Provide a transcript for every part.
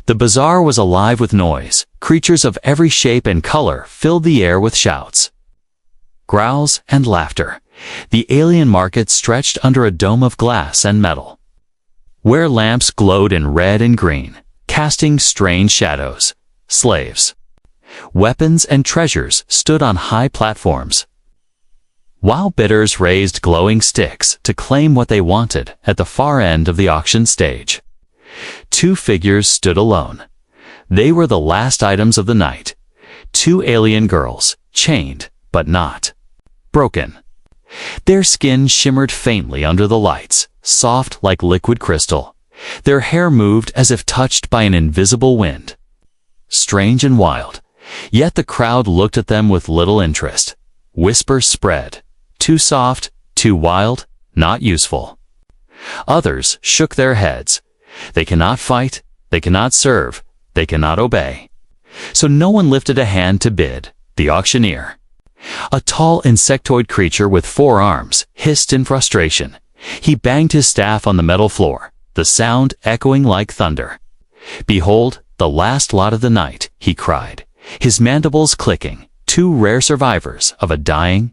The bazaar was alive with noise. Creatures of every shape and color filled the air with shouts, growls, and laughter. The alien market stretched under a dome of glass and metal, where lamps glowed in red and green, casting strange shadows. Slaves, weapons, and treasures stood on high platforms, while bidders raised glowing sticks to claim what they wanted. At the far end of the auction stage, two figures stood alone. They were the last items of the night. Two alien girls, chained but not broken. Their skin shimmered faintly under the lights, soft like liquid crystal. Their hair moved as if touched by an invisible wind. Strange and wild, yet the crowd looked at them with little interest. Whispers spread. Too soft, too wild, not useful. Others shook their heads. They cannot fight, they cannot serve, they cannot obey. So no one lifted a hand to bid. The auctioneer, a tall insectoid creature with 4 arms, hissed in frustration. He banged his staff on the metal floor, the sound echoing like thunder. "Behold, the last lot of the night," he cried, his mandibles clicking, 2 rare survivors of a dying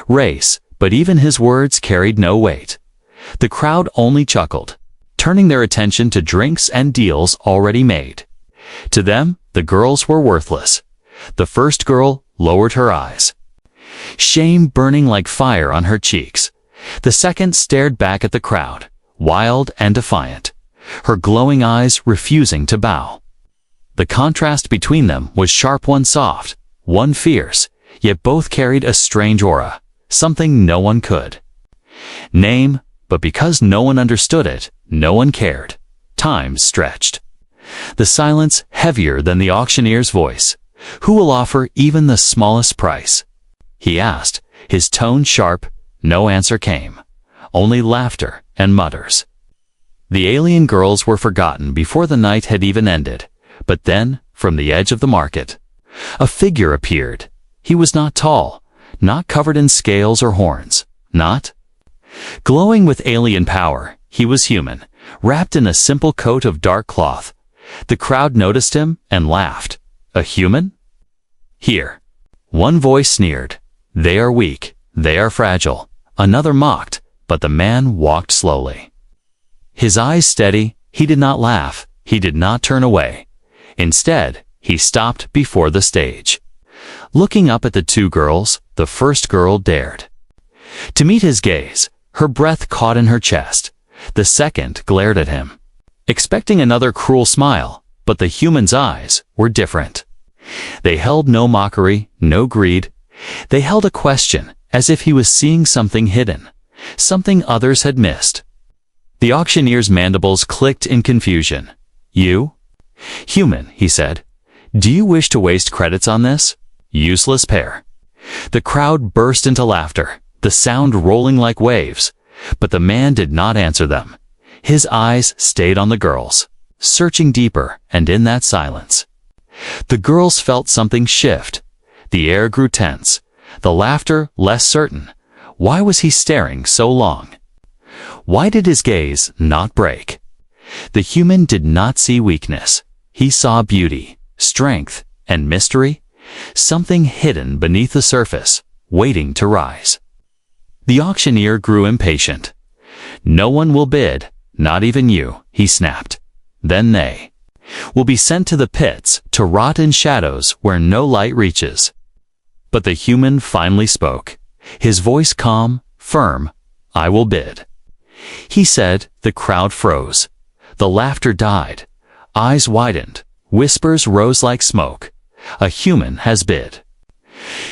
race. But even his words carried no weight. The crowd only chuckled, turning their attention to drinks and deals already made. To them, the girls were worthless. The first girl lowered her eyes, shame burning like fire on her cheeks. The second stared back at the crowd, wild and defiant, her glowing eyes refusing to bow. The contrast between them was sharp, one soft, one fierce, yet both carried a strange aura, something no one could name, but because no one understood it, no one cared. Time stretched. The silence heavier than the auctioneer's voice. "Who will offer even the smallest price?" he asked, his tone sharp. No answer came, only laughter and mutters. The alien girls were forgotten before the night had even ended. But then, from the edge of the market, a figure appeared. He was not tall, not covered in scales or horns, not glowing with alien power. He was human, wrapped in a simple coat of dark cloth. The crowd noticed him and laughed. A human? Here. One voice sneered. "They are weak, they are fragile." Another mocked, but the man walked slowly, his eyes steady. He did not laugh, he did not turn away. Instead, he stopped before the stage. Looking up at the 2 girls, the first girl dared to meet his gaze. Her breath caught in her chest. The second glared at him, expecting another cruel smile, but the human's eyes were different. They held no mockery, no greed. They held a question, as if he was seeing something hidden, something others had missed. The auctioneer's mandibles clicked in confusion. "You? Human," he said. "Do you wish to waste credits on this? Useless pair." The crowd burst into laughter, the sound rolling like waves. But the man did not answer them. His eyes stayed on the girls, searching deeper, and in that silence, the girls felt something shift. The air grew tense, the laughter less certain. Why was he staring so long? Why did his gaze not break? The human did not see weakness. He saw beauty, strength, and mystery, something hidden beneath the surface, waiting to rise. The auctioneer grew impatient. "No one will bid, not even you," he snapped. "Then they will be sent to the pits to rot in shadows where no light reaches." But the human finally spoke, his voice calm, firm. "I will bid," he said. The crowd froze. The laughter died. Eyes widened. Whispers rose like smoke. "A human has bid."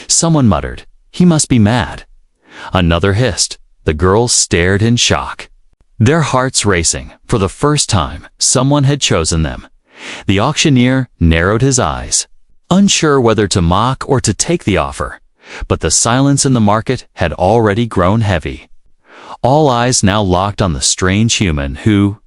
Someone muttered, "He must be mad." Another hissed. The girls stared in shock, their hearts racing. For the first time, someone had chosen them. The auctioneer narrowed his eyes, unsure whether to mock or to take the offer. But the silence in the market had already grown heavy. All eyes now locked on the strange human who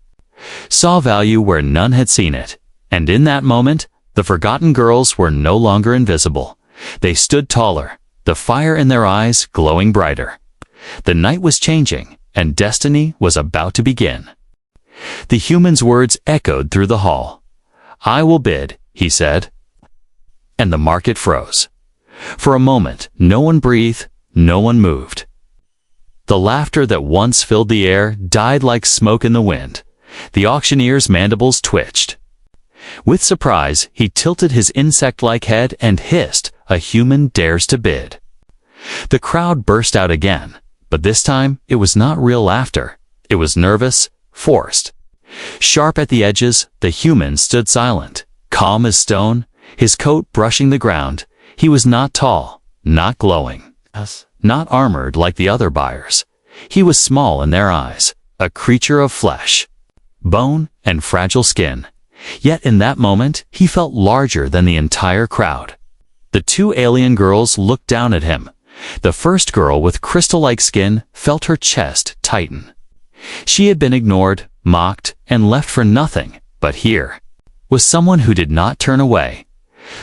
saw value where none had seen it. And in that moment, the forgotten girls were no longer invisible. They stood taller, the fire in their eyes glowing brighter. The night was changing, and destiny was about to begin. The human's words echoed through the hall. "I will bid," he said. And the market froze. For a moment, no one breathed, no one moved. The laughter that once filled the air died like smoke in the wind. The auctioneer's mandibles twitched. With surprise, he tilted his insect-like head and hissed, "A human dares to bid." The crowd burst out again, but this time it was not real laughter. It was nervous, forced. Sharp at the edges, the human stood silent, calm as stone, his coat brushing the ground. He was not tall, not glowing, not armored like the other buyers. He was small in their eyes, a creature of flesh, bone, and fragile skin. Yet in that moment, he felt larger than the entire crowd. The two alien girls looked down at him. The first girl with crystal-like skin felt her chest tighten. She had been ignored, mocked, and left for nothing, but here was someone who did not turn away.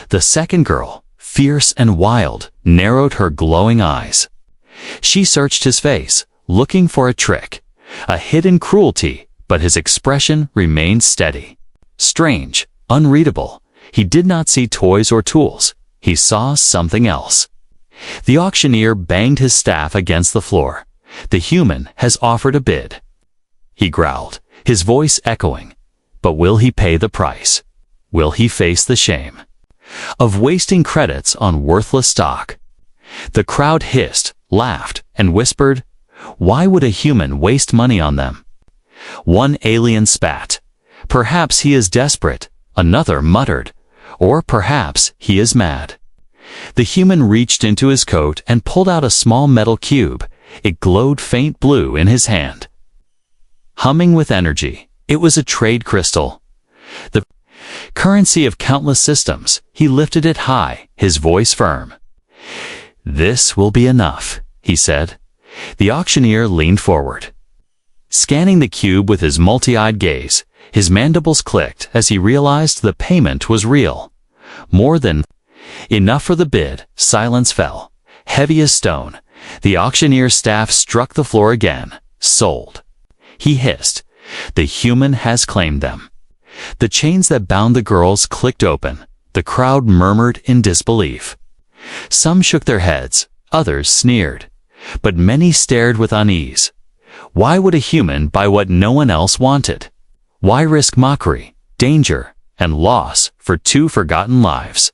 The second girl, fierce and wild, narrowed her glowing eyes. She searched his face, looking for a trick, a hidden cruelty, but his expression remained steady. Strange, unreadable. He did not see toys or tools. He saw something else. The auctioneer banged his staff against the floor. "The human has offered a bid," he growled, his voice echoing. "But will he pay the price? Will he face the shame of wasting credits on worthless stock?" The crowd hissed, laughed, and whispered, "Why would a human waste money on them?" One alien spat. "Perhaps he is desperate," another muttered, "or perhaps he is mad." The human reached into his coat and pulled out a small metal cube. It glowed faint blue in his hand. Humming with energy, it was a trade crystal, the currency of countless systems. He lifted it high, his voice firm. "This will be enough," he said. The auctioneer leaned forward, scanning the cube with his multi-eyed gaze. His mandibles clicked as he realized the payment was real. More than enough for the bid. Silence fell, heavy as stone. The auctioneer's staff struck the floor again. "Sold," he hissed. "The human has claimed them." The chains that bound the girls clicked open. The crowd murmured in disbelief. Some shook their heads, others sneered, but many stared with unease. Why would a human buy what no one else wanted? Why risk mockery, danger, and loss for two forgotten lives?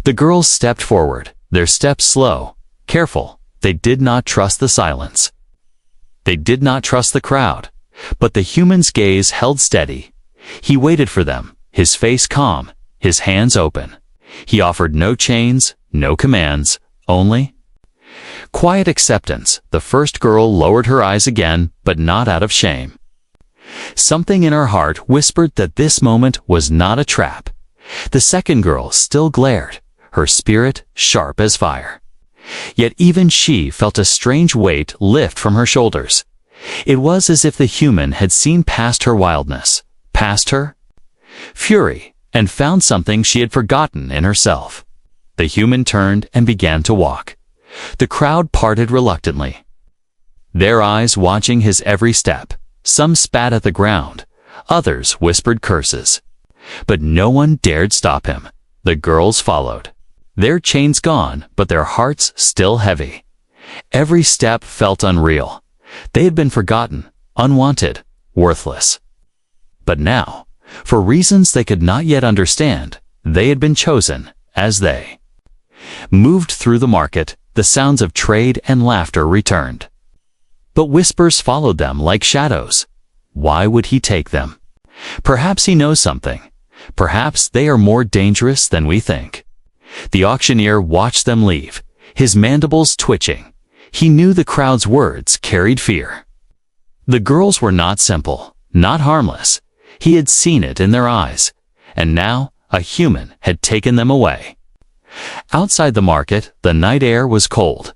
The girls stepped forward, their steps slow, careful. They did not trust the silence. They did not trust the crowd, but the human's gaze held steady. He waited for them, his face calm, his hands open. He offered no chains, no commands, only quiet acceptance. The first girl lowered her eyes again, but not out of shame. Something in her heart whispered that this moment was not a trap. The second girl still glared, her spirit sharp as fire. Yet even she felt a strange weight lift from her shoulders. It was as if the human had seen past her wildness, past her fury, and found something she had forgotten in herself. The human turned and began to walk. The crowd parted reluctantly, their eyes watching his every step. Some spat at the ground, others whispered curses. But no one dared stop him. The girls followed, their chains gone, but their hearts still heavy. Every step felt unreal. They had been forgotten, unwanted, worthless. But now, for reasons they could not yet understand, they had been chosen. As they moved through the market, the sounds of trade and laughter returned. But whispers followed them like shadows. Why would he take them? Perhaps he knows something. Perhaps they are more dangerous than we think. The auctioneer watched them leave, his mandibles twitching. He knew the crowd's words carried fear. The girls were not simple, not harmless. He had seen it in their eyes. And now, a human had taken them away. Outside the market, the night air was cold.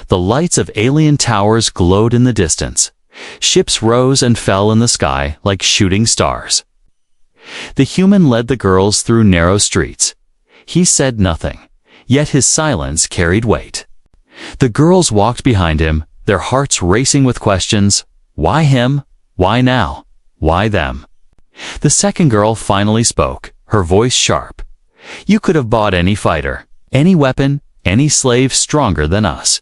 The lights of alien towers glowed in the distance. Ships rose and fell in the sky like shooting stars. The human led the girls through narrow streets. He said nothing, yet his silence carried weight. The girls walked behind him, their hearts racing with questions. Why him? Why now? Why them? The second girl finally spoke, her voice sharp. "You could have bought any fighter, any weapon, any slave stronger than us."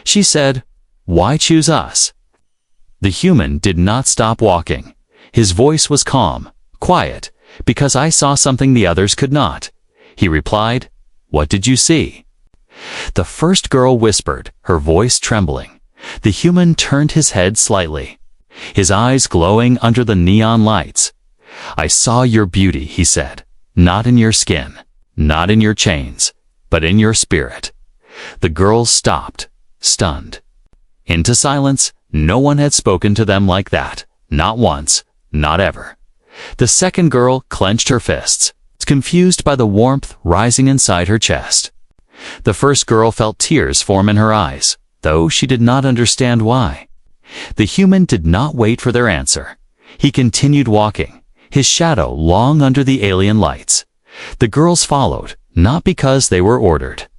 She said, "Why choose us?" The human did not stop walking. His voice was calm, quiet, "Because I saw something the others could not." He replied, "What did you see?" The first girl whispered, her voice trembling. The human turned his head slightly, his eyes glowing under the neon lights. "I saw your beauty," he said, "not in your skin, not in your chains, but in your spirit." The girls stopped, stunned. Into silence. No one had spoken to them like that, not once, not ever. The second girl clenched her fists, confused by the warmth rising inside her chest. The first girl felt tears form in her eyes, though she did not understand why. The human did not wait for their answer. He continued walking, his shadow long under the alien lights. The girls followed, not because they were ordered,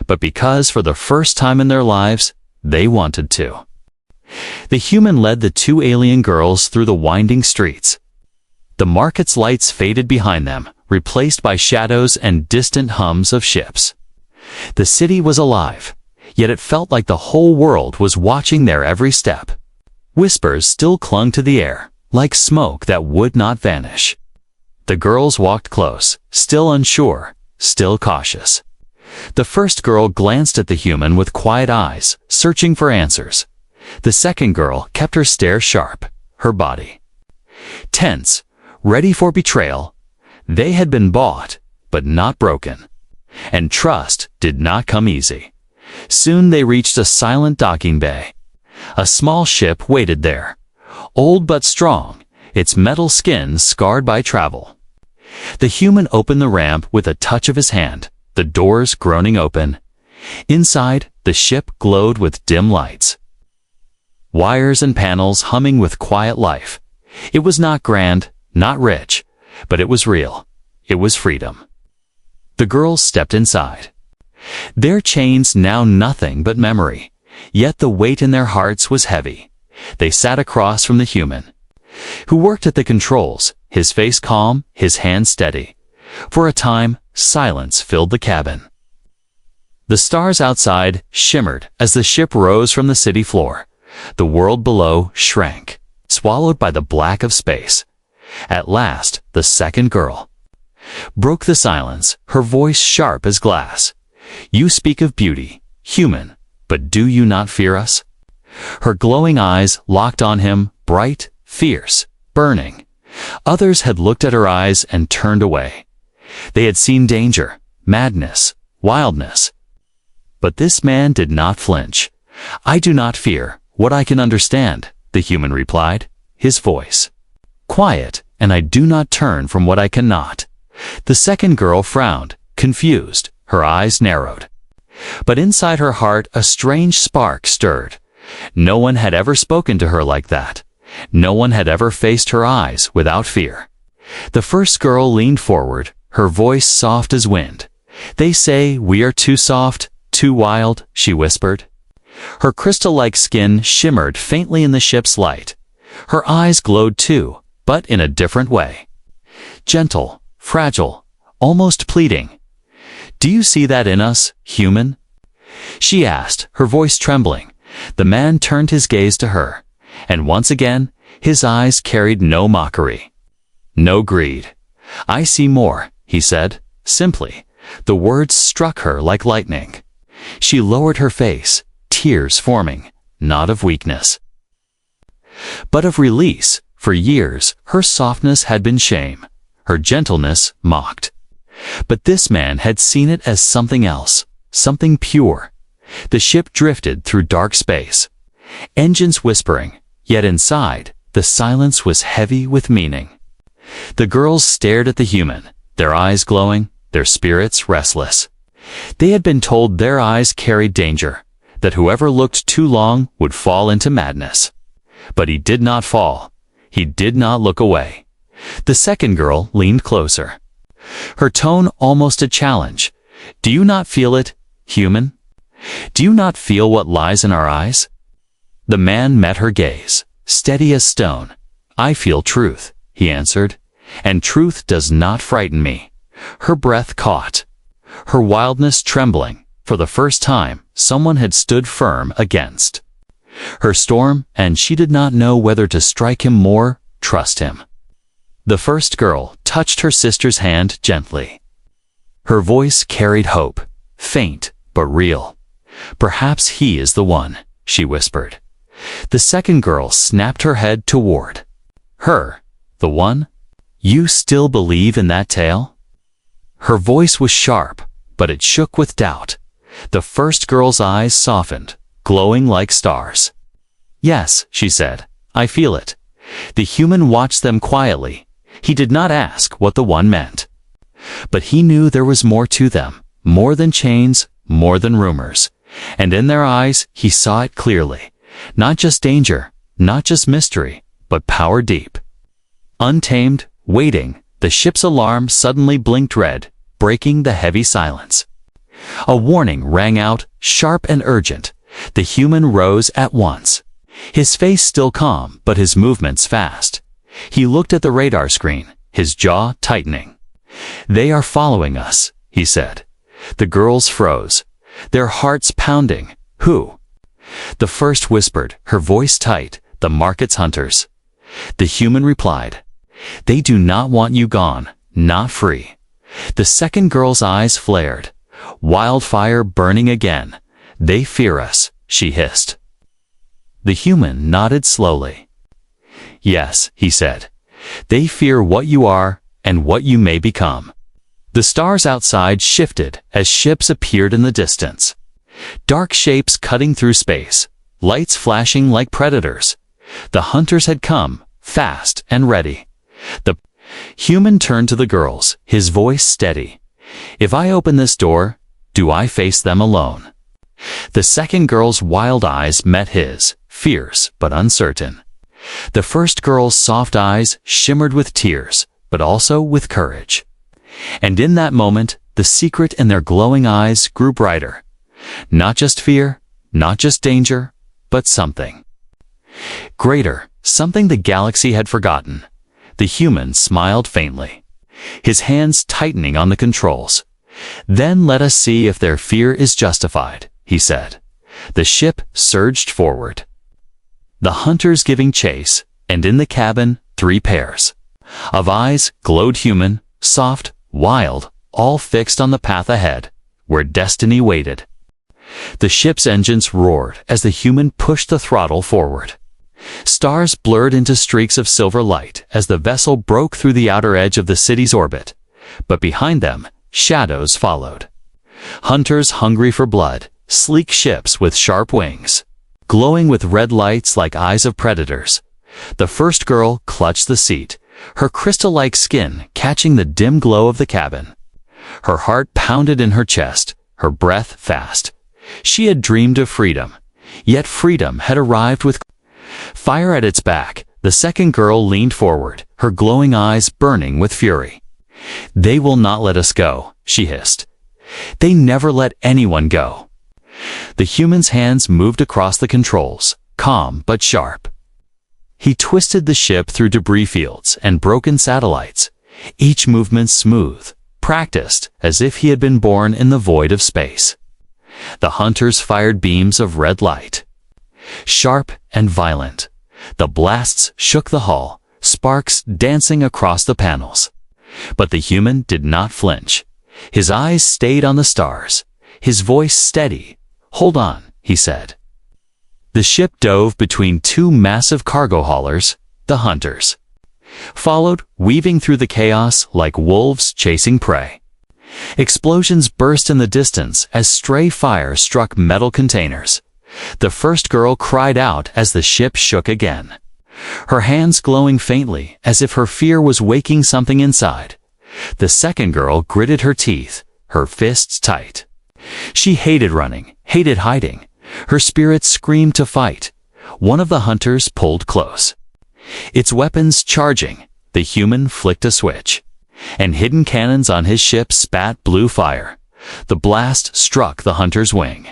but because for the first time in their lives, they wanted to. The human led the two alien girls through the winding streets. The market's lights faded behind them, replaced by shadows and distant hums of ships. The city was alive, yet it felt like the whole world was watching their every step. Whispers still clung to the air, like smoke that would not vanish. The girls walked close, still unsure, still cautious. The first girl glanced at the human with quiet eyes, searching for answers. The second girl kept her stare sharp, her body tense, ready for betrayal. They had been bought, but not broken. And trust did not come easy. Soon they reached a silent docking bay. A small ship waited there, old but strong, its metal skin scarred by travel. The human opened the ramp with a touch of his hand, the doors groaning open. Inside, the ship glowed with dim lights, wires and panels humming with quiet life. It was not grand, not rich, but it was real. It was freedom. The girls stepped inside. Their chains now nothing but memory, yet the weight in their hearts was heavy. They sat across from the human, who worked at the controls, his face calm, his hands steady. For a time, silence filled the cabin. The stars outside shimmered as the ship rose from the city floor. The world below shrank, swallowed by the black of space. At last, the second girl broke the silence, her voice sharp as glass. "You speak of beauty, human, but do you not fear us?" Her glowing eyes locked on him, bright, fierce, burning. Others had looked at her eyes and turned away. They had seen danger, madness, wildness. But this man did not flinch. "I do not fear what I can understand," the human replied, his voice quiet, "and I do not turn from what I cannot." The second girl frowned, confused, her eyes narrowed. But inside her heart a strange spark stirred. No one had ever spoken to her like that. No one had ever faced her eyes without fear. The first girl leaned forward, her voice soft as wind. "They say we are too soft, too wild," she whispered. Her crystal-like skin shimmered faintly in the ship's light. Her eyes glowed too, but in a different way. Gentle, fragile, almost pleading. "Do you see that in us, human?" she asked, her voice trembling. The man turned his gaze to her, and once again, his eyes carried no mockery, no greed. "I see more," he said, simply. The words struck her like lightning. She lowered her face, tears forming, not of weakness, but of release. For years, her softness had been shame, her gentleness mocked. But this man had seen it as something else, something pure. The ship drifted through dark space, engines whispering, yet inside, the silence was heavy with meaning. The girls stared at the human, their eyes glowing, their spirits restless. They had been told their eyes carried danger, that whoever looked too long would fall into madness. But he did not fall. He did not look away. The second girl leaned closer, her tone almost a challenge. "Do you not feel it, human? Do you not feel what lies in our eyes?" The man met her gaze, steady as stone. "I feel truth," he answered, and truth does not frighten me. Her breath caught, her wildness trembling. For the first time, someone had stood firm against her storm, and she did not know whether to strike him more, trust him. The first girl touched her sister's hand gently. Her voice carried hope, faint but real. "Perhaps he is the one," she whispered. The second girl snapped her head toward her. "The one? You still believe in that tale?" Her voice was sharp, but it shook with doubt. The first girl's eyes softened, glowing like stars. "Yes," she said, "I feel it." The human watched them quietly. He did not ask what the one meant. But he knew there was more to them, more than chains, more than rumors. And in their eyes, he saw it clearly. Not just danger, not just mystery, but power deep. Untamed, waiting, the ship's alarm suddenly blinked red, breaking the heavy silence. A warning rang out, sharp and urgent. The human rose at once. His face still calm, but his movements fast. He looked at the radar screen, his jaw tightening. "They are following us," he said. The girls froze, their hearts pounding. "Who?" The first whispered, her voice tight, "The market's hunters." The human replied, "They do not want you gone, not free." The second girl's eyes flared, wildfire burning again. "They fear us," she hissed. The human nodded slowly. "Yes," he said. "They fear what you are and what you may become." The stars outside shifted as ships appeared in the distance. Dark shapes cutting through space, lights flashing like predators. The hunters had come, fast and ready. The human turned to the girls, his voice steady. "If I open this door, do I face them alone?" The second girl's wild eyes met his, fierce but uncertain. The first girl's soft eyes shimmered with tears, but also with courage. And in that moment, the secret in their glowing eyes grew brighter. Not just fear, not just danger, but something greater, something the galaxy had forgotten. The human smiled faintly, his hands tightening on the controls. "Then let us see if their fear is justified," he said. The ship surged forward, the hunters giving chase, and in the cabin, 3 pairs of eyes glowed human, soft, wild, all fixed on the path ahead, where destiny waited. The ship's engines roared as the human pushed the throttle forward. Stars blurred into streaks of silver light as the vessel broke through the outer edge of the city's orbit, but behind them, shadows followed. Hunters hungry for blood, sleek ships with sharp wings, glowing with red lights like eyes of predators. The first girl clutched the seat, her crystal-like skin catching the dim glow of the cabin. Her heart pounded in her chest, her breath fast. She had dreamed of freedom, yet freedom had arrived with fire at its back. The second girl leaned forward, her glowing eyes burning with fury. "They will not let us go," she hissed. "They never let anyone go." The human's hands moved across the controls, calm but sharp. He twisted the ship through debris fields and broken satellites, each movement smooth, practiced, as if he had been born in the void of space. The hunters fired beams of red light, sharp and violent. The blasts shook the hull, sparks dancing across the panels. But the human did not flinch. His eyes stayed on the stars, his voice steady. "Hold on," he said. The ship dove between 2 massive cargo haulers, the hunters followed, weaving through the chaos like wolves chasing prey. Explosions burst in the distance as stray fire struck metal containers. The first girl cried out as the ship shook again, her hands glowing faintly as if her fear was waking something inside. The second girl gritted her teeth, her fists tight. She hated running, hated hiding. Her spirit screamed to fight. One of the hunters pulled close, its weapons charging. The human flicked a switch, and hidden cannons on his ship spat blue fire. The blast struck the hunter's wing,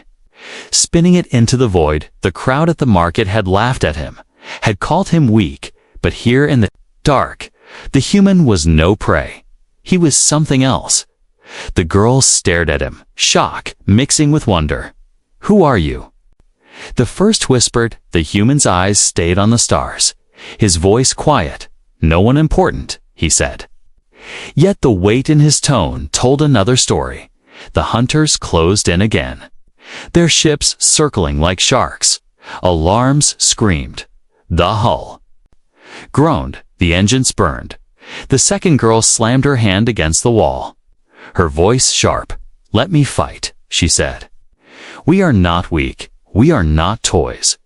spinning it into the void. The crowd at the market had laughed at him, had called him weak, but here in the dark, The human was no prey. He was something else. The girl stared at him, shock mixing with wonder. "Who are you?" The first whispered. The human's eyes stayed on the stars. His voice quiet. "No one important," he said. Yet the weight in his tone told another story. The hunters closed in again, their ships circling like sharks. Alarms screamed. The hull groaned. The engines burned. The second girl slammed her hand against the wall. Her voice sharp. "Let me fight," she said. "We are not weak. We are not toys."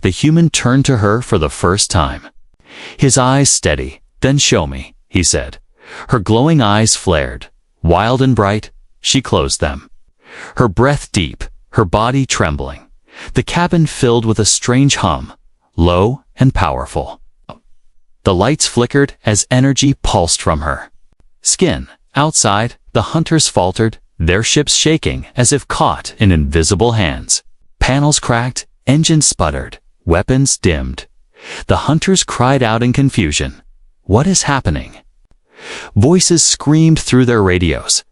The human turned to her for the first time. His eyes steady. "Then show me," he said. Her glowing eyes flared. Wild and bright, she closed them. Her breath deep, her body trembling. The cabin filled with a strange hum, low and powerful. The lights flickered as energy pulsed from her skin. Outside, the hunters faltered, their ships shaking as if caught in invisible hands. Panels cracked, engines sputtered, weapons dimmed. The hunters cried out in confusion. "What is happening?" Voices screamed through their radios.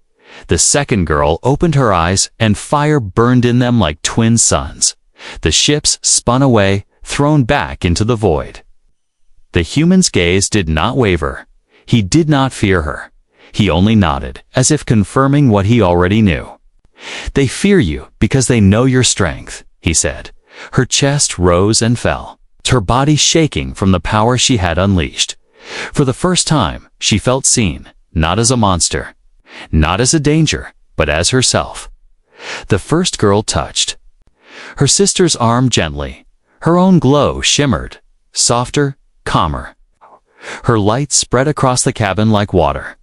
The second girl opened her eyes, and fire burned in them like twin suns. The ships spun away, thrown back into the void. The human's gaze did not waver. He did not fear her. He only nodded, as if confirming what he already knew. "They fear you because they know your strength," he said. Her chest rose and fell, her body shaking from the power she had unleashed. For the first time, she felt seen, not as a monster, not as a danger, but as herself. The first girl touched her sister's arm gently. Her own glow shimmered, softer, calmer. Her light spread across the cabin like water.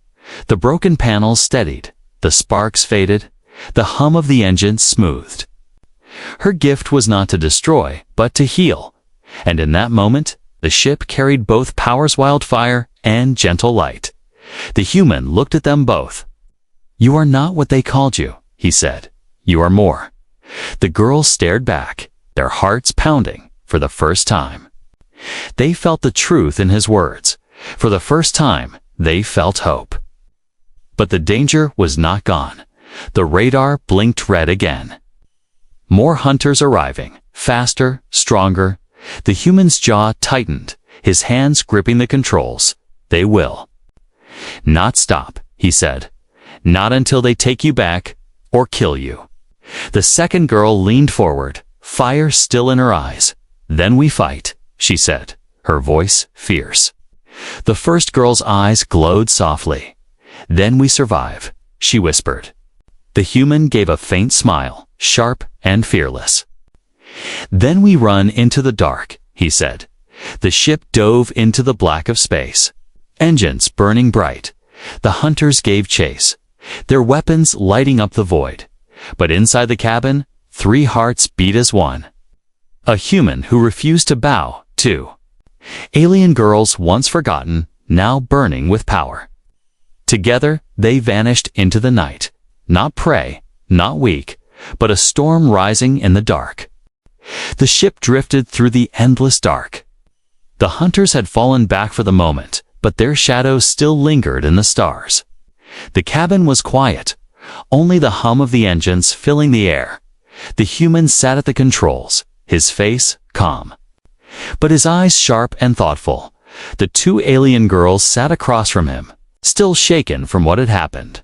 The broken panels steadied, the sparks faded, the hum of the engine smoothed. Her gift was not to destroy, but to heal. And in that moment, the ship carried both power's wildfire and gentle light. The human looked at them both. "You are not what they called you," he said. "You are more." The girls stared back, their hearts pounding for the first time. They felt the truth in his words. For the first time, they felt hope. But the danger was not gone. The radar blinked red again. More hunters arriving, faster, stronger. The human's jaw tightened, his hands gripping the controls. "They will not stop," he said. "Not until they take you back or kill you." The second girl leaned forward, fire still in her eyes. "Then we fight," she said, her voice fierce. The first girl's eyes glowed softly. "Then we survive," she whispered. The human gave a faint smile, sharp and fearless. "Then we run into the dark," he said. The ship dove into the black of space. Engines burning bright. The hunters gave chase, their weapons lighting up the void. But inside the cabin, 3 hearts beat as one. A human who refused to bow, too. Alien girls once forgotten, now burning with power. Together, they vanished into the night. Not prey, not weak, but a storm rising in the dark. The ship drifted through the endless dark. The hunters had fallen back for the moment, but their shadows still lingered in the stars. The cabin was quiet, only the hum of the engines filling the air. The human sat at the controls, his face calm, but his eyes sharp and thoughtful. The 2 alien girls sat across from him, still shaken from what had happened.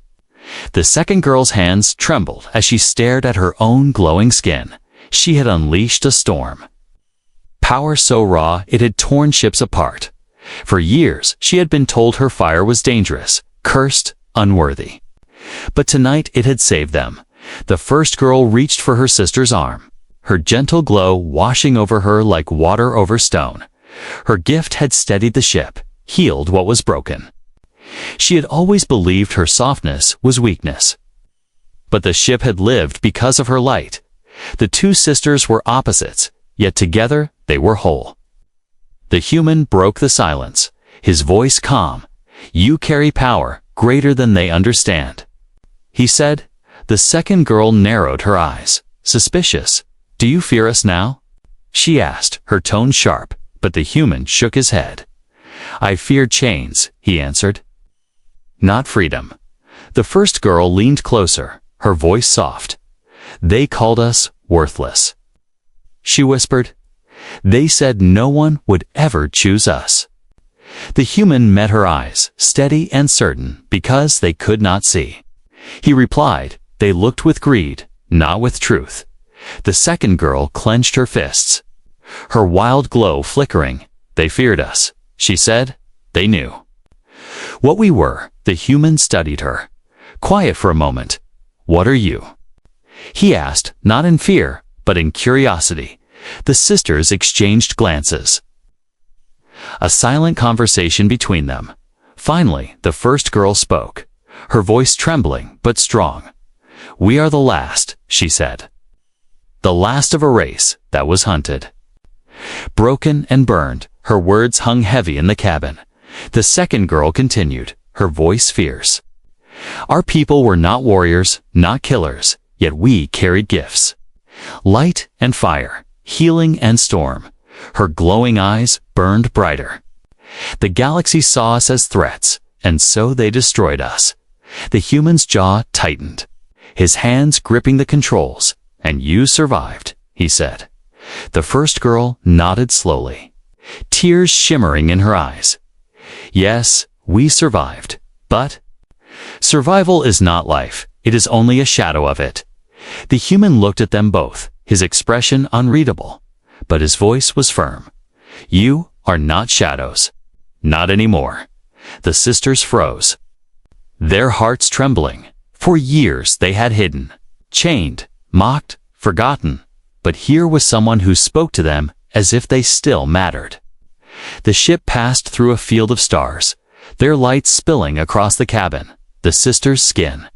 The second girl's hands trembled as she stared at her own glowing skin. She had unleashed a storm. Power so raw it had torn ships apart. For years, she had been told her fire was dangerous, cursed, unworthy. But tonight it had saved them. The first girl reached for her sister's arm, her gentle glow washing over her like water over stone. Her gift had steadied the ship, healed what was broken. She had always believed her softness was weakness. But the ship had lived because of her light. The 2 sisters were opposites, yet together they were whole. The human broke the silence, his voice calm. "You carry power greater than they understand," he said. The second girl narrowed her eyes, suspicious. "Do you fear us now?" she asked, her tone sharp, but the human shook his head. I feared chains, he answered. Not freedom. The first girl leaned closer, her voice soft. They called us worthless. She whispered, they said no one would ever choose us. The human met her eyes, steady and certain, because they could not see. He replied, they looked with greed, not with truth. The second girl clenched her fists, her wild glow flickering. They feared us, she said. They knew what we were. The human studied her. Quiet for a moment. What are you? He asked, not in fear, but in curiosity. The sisters exchanged glances. A silent conversation between them. Finally, the first girl spoke, her voice trembling but strong. We are the last, she said. The last of a race that was hunted. Broken and burned, her words hung heavy in the cabin. The second girl continued, her voice fierce. Our people were not warriors, not killers, yet we carried gifts. Light and fire, healing and storm. Her glowing eyes burned brighter. The galaxy saw us as threats, and so they destroyed us. The human's jaw tightened, his hands gripping the controls. And you survived, he said. The first girl nodded slowly, tears shimmering in her eyes. Yes, we survived, but survival is not life, it is only a shadow of it. The human looked at them both, his expression unreadable, but his voice was firm. You are not shadows. Not anymore. The sisters froze, their hearts trembling. For years they had hidden, chained, mocked, forgotten, but here was someone who spoke to them as if they still mattered. The ship passed through a field of stars, their lights spilling across the cabin. The sisters' skin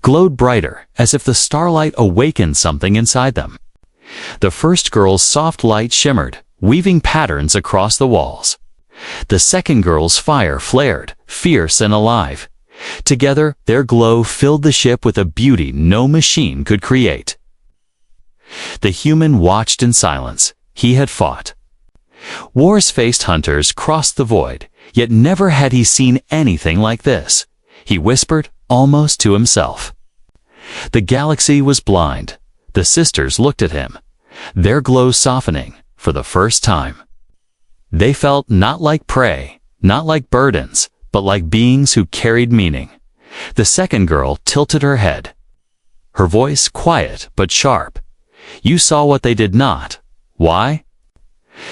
glowed brighter, as if the starlight awakened something inside them. The first girl's soft light shimmered, weaving patterns across the walls. The second girl's fire flared, fierce and alive. Together, their glow filled the ship with a beauty no machine could create. The human watched in silence. He had fought. Wars faced hunters crossed the void, yet never had he seen anything like this. He whispered, almost to himself. The galaxy was blind. The sisters looked at him, their glow softening for the first time. They felt not like prey, not like burdens, but like beings who carried meaning. The second girl tilted her head, her voice quiet but sharp. You saw what they did not. Why?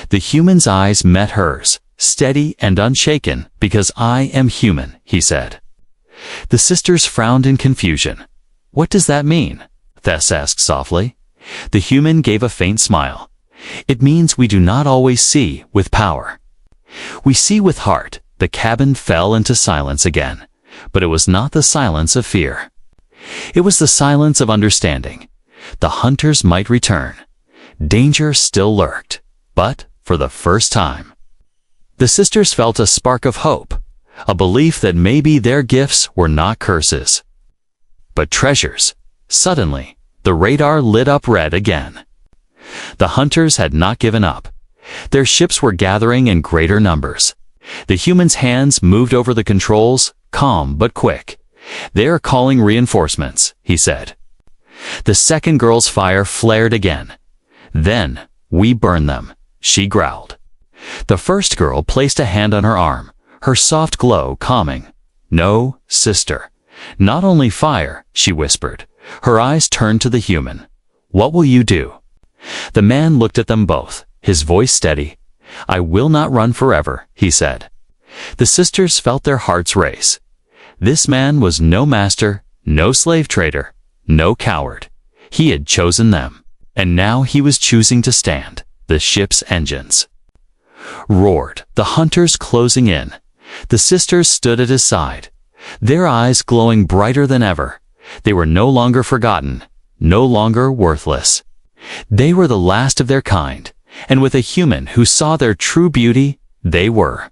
The human's eyes met hers, steady and unshaken. Because I am human, he said. The sisters frowned in confusion. What does that mean? Thess asked softly. The human gave a faint smile. It means we do not always see with power. We see with heart. The cabin fell into silence again, but it was not the silence of fear. It was the silence of understanding. The hunters might return. Danger still lurked, but for the first time, the sisters felt a spark of hope, a belief that maybe their gifts were not curses, but treasures. Suddenly, the radar lit up red again. The hunters had not given up. Their ships were gathering in greater numbers. The human's hands moved over the controls, calm but quick. They are calling reinforcements, he said. The second girl's fire flared again. Then, we burn them, she growled. The first girl placed a hand on her arm, her soft glow calming. No, sister. Not only fire, she whispered. Her eyes turned to the human. What will you do? The man looked at them both, his voice steady. I will not run forever, he said. The sisters felt their hearts race. This man was no master, no slave trader, no coward. He had chosen them, and now he was choosing to stand. The ship's engines roared, the hunters closing in. The sisters stood at his side, their eyes glowing brighter than ever. They were no longer forgotten, no longer worthless. They were the last of their kind, and with a human who saw their true beauty, they were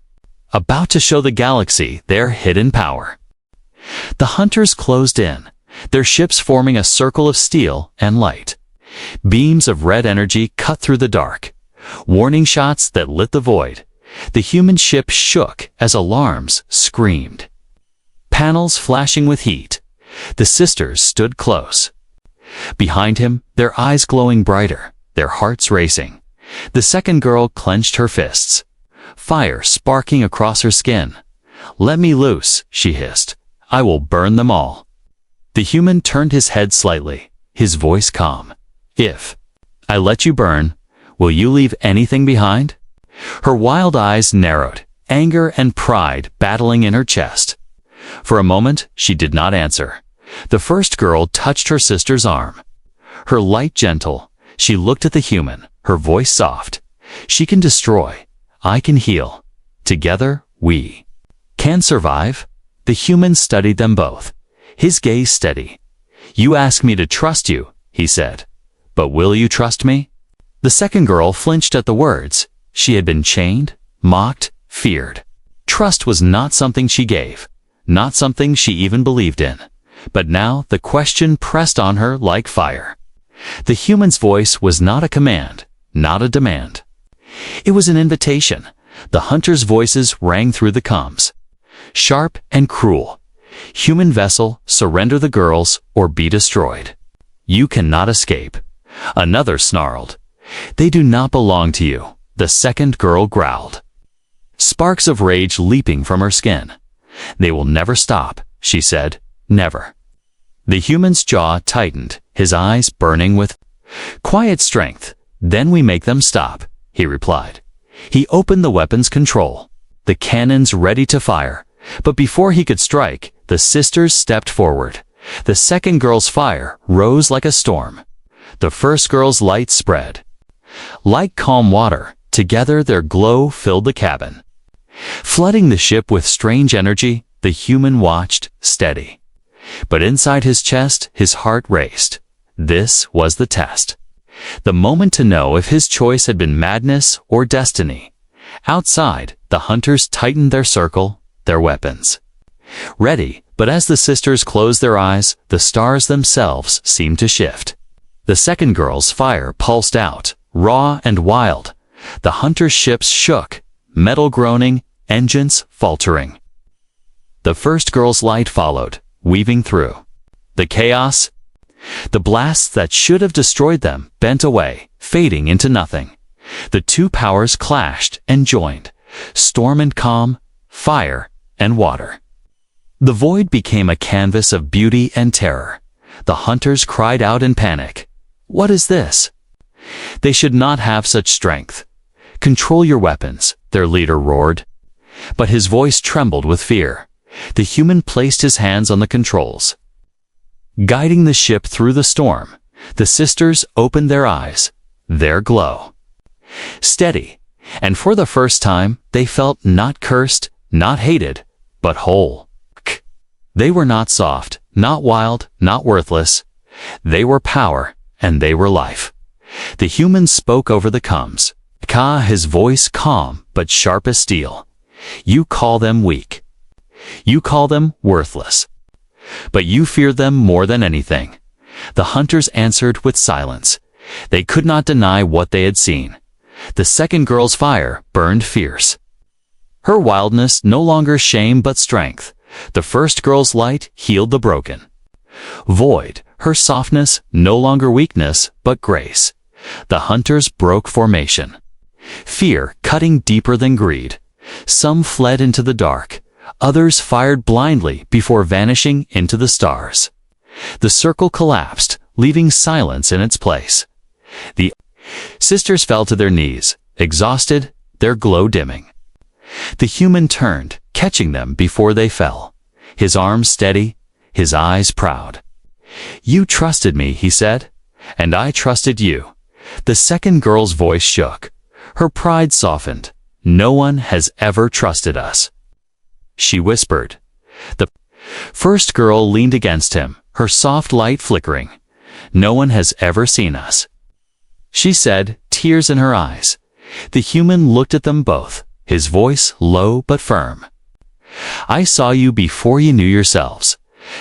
about to show the galaxy their hidden power. The hunters closed in, their ships forming a circle of steel and light. Beams of red energy cut through the dark, warning shots that lit the void. The human ship shook as alarms screamed. Panels flashing with heat. The sisters stood close. Behind him, their eyes glowing brighter, their hearts racing. The second girl clenched her fists, fire sparking across her skin. "Let me loose," she hissed. "I will burn them all." The human turned his head slightly, his voice calm. "If I let you burn, will you leave anything behind?" Her wild eyes narrowed, anger and pride battling in her chest. For a moment, she did not answer. The first girl touched her sister's arm. Her light gentle, she looked at the human, her voice soft. "She can destroy. I can heal. Together, we can survive." The human studied them both, his gaze steady. "You ask me to trust you," he said. "But will you trust me?" The second girl flinched at the words. She had been chained, mocked, feared. Trust was not something she gave, not something she even believed in. But now the question pressed on her like fire. The human's voice was not a command, not a demand. It was an invitation. The hunters' voices rang through the comms. Sharp and cruel. "Human vessel, surrender the girls or be destroyed. You cannot escape." Another snarled. "They do not belong to you," the second girl growled. Sparks of rage leaping from her skin. "They will never stop," she said. "Never." The human's jaw tightened, his eyes burning with quiet strength. "Then we make them stop," he replied. He opened the weapon's control, the cannons ready to fire. But before he could strike, the sisters stepped forward. The second girl's fire rose like a storm. The first girl's light spread. Like calm water, together their glow filled the cabin. Flooding the ship with strange energy, the human watched, steady. But inside his chest, his heart raced. This was the test. The moment to know if his choice had been madness or destiny. Outside, the hunters tightened their circle, their weapons. Ready, but as the sisters closed their eyes, the stars themselves seemed to shift. The second girl's fire pulsed out, raw and wild. The hunter's ships shook, metal groaning, engines faltering. The first girl's light followed, weaving through. The chaos, the blasts that should have destroyed them, bent away, fading into nothing. The two powers clashed and joined, storm and calm, fire and water. The void became a canvas of beauty and terror. The hunters cried out in panic. "What is this? They should not have such strength." "Control your weapons," their leader roared. But his voice trembled with fear. The human placed his hands on the controls. Guiding the ship through the storm, the sisters opened their eyes, their glow. Steady, and for the first time, they felt not cursed, not hated, but whole. They were not soft, not wild, not worthless. They were power, and they were life. The human spoke over the comms. His voice calm, but sharp as steel. "You call them weak. You call them worthless. But you fear them more than anything." The hunters answered with silence. They could not deny what they had seen. The second girl's fire burned fierce. Her wildness no longer shame but strength. The first girl's light healed the broken. Void, her softness no longer weakness but grace. The hunters broke formation. Fear cutting deeper than greed. Some fled into the dark. Others fired blindly before vanishing into the stars. The circle collapsed, leaving silence in its place. The sisters fell to their knees, exhausted, their glow dimming. The human turned, catching them before they fell. His arms steady, his eyes proud. "You trusted me," he said, "and I trusted you." The second girl's voice shook. Her pride softened. "No one has ever trusted us," she whispered. The first girl leaned against him, her soft light flickering. "No one has ever seen us," she said, tears in her eyes. The human looked at them both, his voice low but firm. "I saw you before you knew yourselves."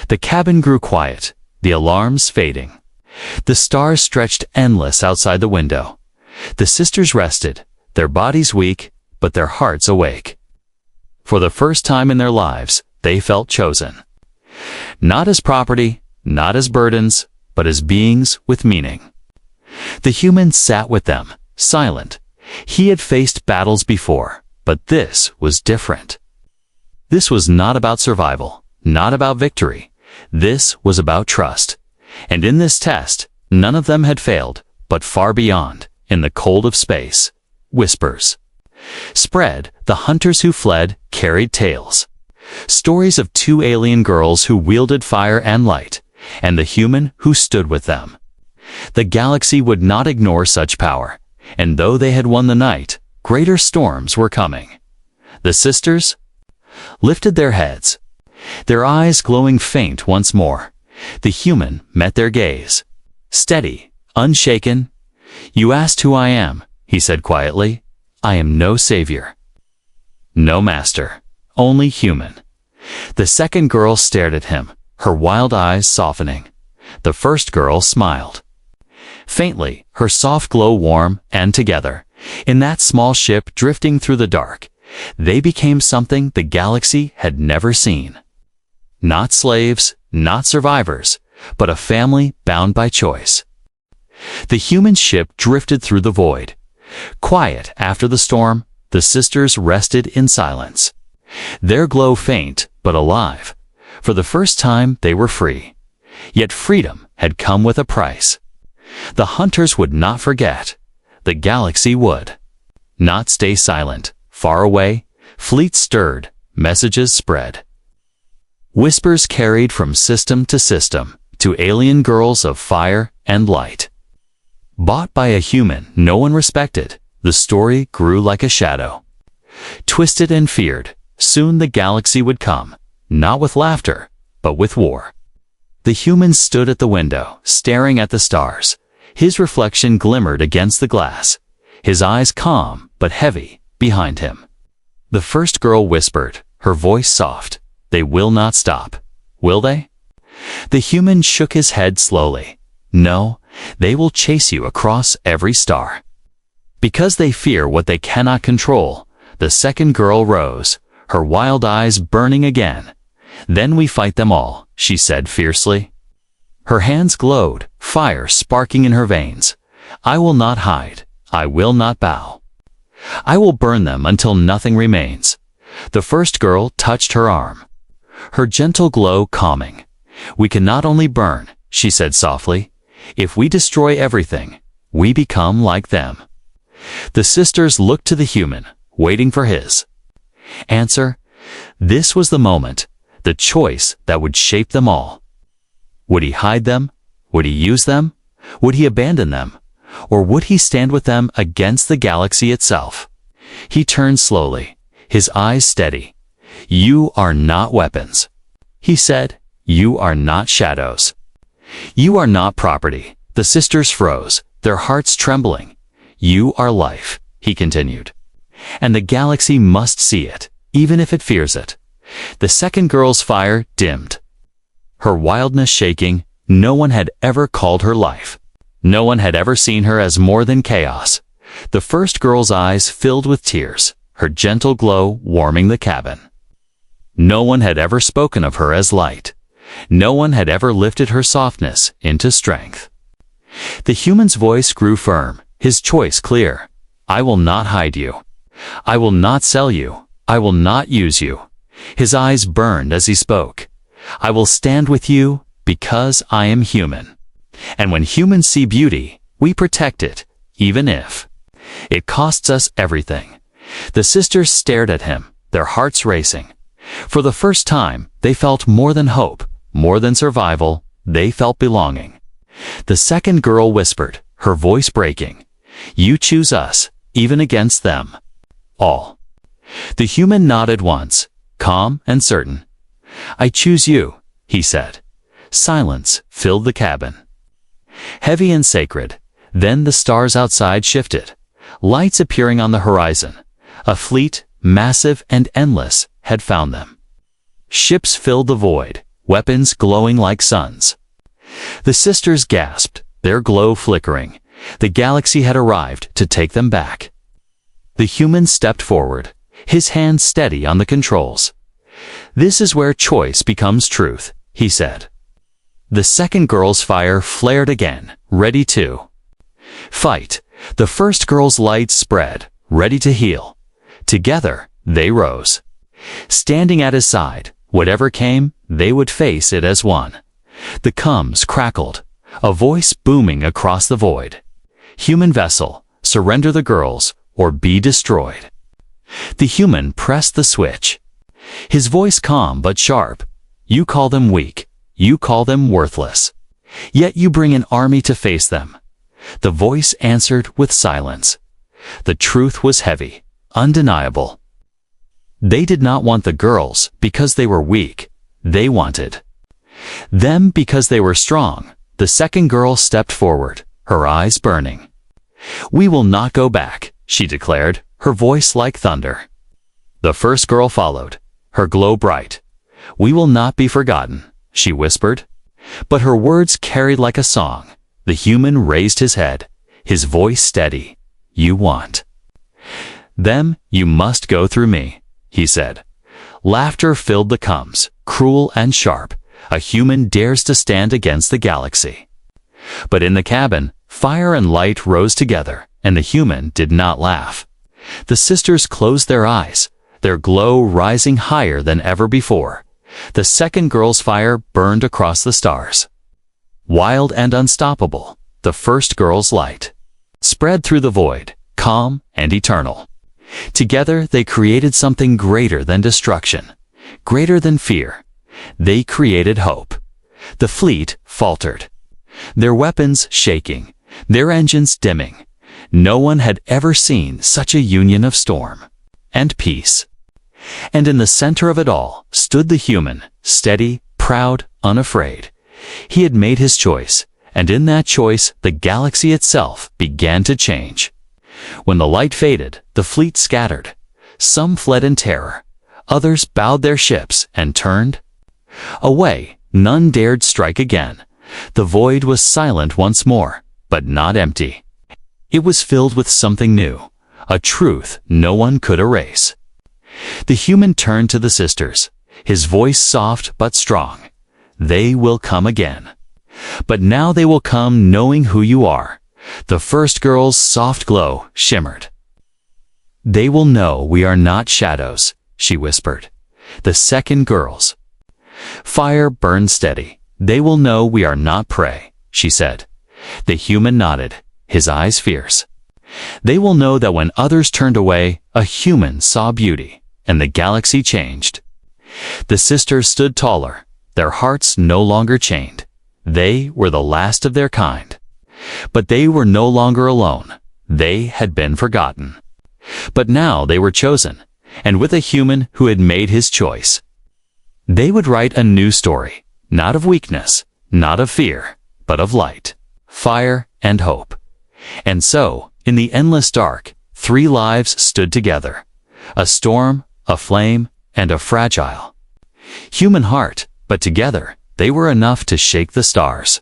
The cabin grew quiet, the alarms fading. The stars stretched endless outside the window. The sisters rested, their bodies weak, but their hearts awake. For the first time in their lives, they felt chosen. Not as property, not as burdens, but as beings with meaning. The human sat with them, silent. He had faced battles before, but this was different. This was not about survival, not about victory. This was about trust. And in this test, none of them had failed, but far beyond, in the cold of space, whispers spread. The hunters who fled carried tales. Stories of two alien girls who wielded fire and light, and the human who stood with them. The galaxy would not ignore such power, and though they had won the night, greater storms were coming. The sisters lifted their heads, their eyes glowing faint once more. The human met their gaze, steady, unshaken. "You asked who I am," he said quietly. "I am no savior, no master, only human." The second girl stared at him, her wild eyes softening. The first girl smiled faintly, her soft glow warm, and together, in that small ship drifting through the dark, they became something the galaxy had never seen. Not slaves, not survivors, but a family bound by choice. The human ship drifted through the void. Quiet after the storm, the sisters rested in silence. Their glow faint, but alive. For the first time they were free. Yet freedom had come with a price. The hunters would not forget. The galaxy would not stay silent. Far away, fleets stirred, messages spread. Whispers carried from system to alien girls of fire and light. Bought by a human no one respected, the story grew like a shadow. Twisted and feared, soon the galaxy would come, not with laughter, but with war. The human stood at the window, staring at the stars. His reflection glimmered against the glass, his eyes calm but heavy behind him. The first girl whispered, her voice soft, "They will not stop, will they?" The human shook his head slowly. "No, they will chase you across every star." Because they fear what they cannot control, the second girl rose, her wild eyes burning again. "Then we fight them all," she said fiercely. Her hands glowed, fire sparking in her veins. "I will not hide, I will not bow. I will burn them until nothing remains." The first girl touched her arm, her gentle glow calming. "We can not only burn," she said softly. "If we destroy everything, we become like them." The sisters looked to the human, waiting for his answer. This was the moment, the choice that would shape them all. Would he hide them? Would he use them? Would he abandon them? Or would he stand with them against the galaxy itself? He turned slowly, his eyes steady. "You are not weapons," he said. "You are not shadows. You are not property." The sisters froze, their hearts trembling. "You are life," he continued. "And the galaxy must see it, even if it fears it." The second girl's fire dimmed, her wildness shaking. No one had ever called her life. No one had ever seen her as more than chaos. The first girl's eyes filled with tears, her gentle glow warming the cabin. No one had ever spoken of her as light. No one had ever lifted her softness into strength. The human's voice grew firm, his choice clear. "I will not hide you. I will not sell you. I will not use you." His eyes burned as he spoke. "I will stand with you because I am human. And when humans see beauty, we protect it, even if it costs us everything." The sisters stared at him, their hearts racing. For the first time, they felt more than hope, more than survival. They felt belonging. The second girl whispered, her voice breaking, "You choose us, even against them all." The human nodded once, calm and certain. "I choose you," he said. Silence filled the cabin, heavy and sacred. Then the stars outside shifted, lights appearing on the horizon. A fleet, massive and endless, had found them. Ships filled the void, weapons glowing like suns. The sisters gasped, their glow flickering. The galaxy had arrived to take them back. The human stepped forward, his hand steady on the controls. "This is where choice becomes truth," he said. The second girl's fire flared again, ready to fight. The first girl's light spread, ready to heal. Together, they rose. Standing at his side, whatever came, they would face it as one. The comms crackled, a voice booming across the void. "Human vessel, surrender the girls, or be destroyed." The human pressed the switch. His voice calm but sharp. "You call them weak. You call them worthless. Yet you bring an army to face them." The voice answered with silence. The truth was heavy, undeniable. They did not want the girls because they were weak. They wanted them because they were strong. The second girl stepped forward, her eyes burning. "We will not go back," she declared, her voice like thunder. The first girl followed, her glow bright. "We will not be forgotten," she whispered. But her words carried like a song. The human raised his head, his voice steady. "You want them, you must go through me," he said. Laughter filled the comms, cruel and sharp. A human dares to stand against the galaxy. But in the cabin, fire and light rose together, and the human did not laugh. The sisters closed their eyes, their glow rising higher than ever before. The second girl's fire burned across the stars. Wild and unstoppable, the first girl's light spread through the void, calm and eternal. Together they created something greater than destruction, greater than fear. They created hope. The fleet faltered, their weapons shaking, their engines dimming. No one had ever seen such a union of storm and peace. And in the center of it all stood the human, steady, proud, unafraid. He had made his choice, and in that choice the galaxy itself began to change. When the light faded, the fleet scattered. Some fled in terror. Others bowed their ships and turned away. None dared strike again. The void was silent once more, but not empty. It was filled with something new, a truth no one could erase. The human turned to the sisters, his voice soft but strong. "They will come again. But now they will come knowing who you are." The first girl's soft glow shimmered. "They will know we are not shadows," she whispered. The second girl's fire burned steady. "They will know we are not prey," she said. The human nodded, his eyes fierce. "They will know that when others turned away, a human saw beauty, and the galaxy changed." The sisters stood taller, their hearts no longer chained. They were the last of their kind. But they were no longer alone. They had been forgotten. But now they were chosen, and with a human who had made his choice. They would write a new story, not of weakness, not of fear, but of light, fire, and hope. And so, in the endless dark, three lives stood together. A storm, a flame, and a fragile human heart, but together they were enough to shake the stars.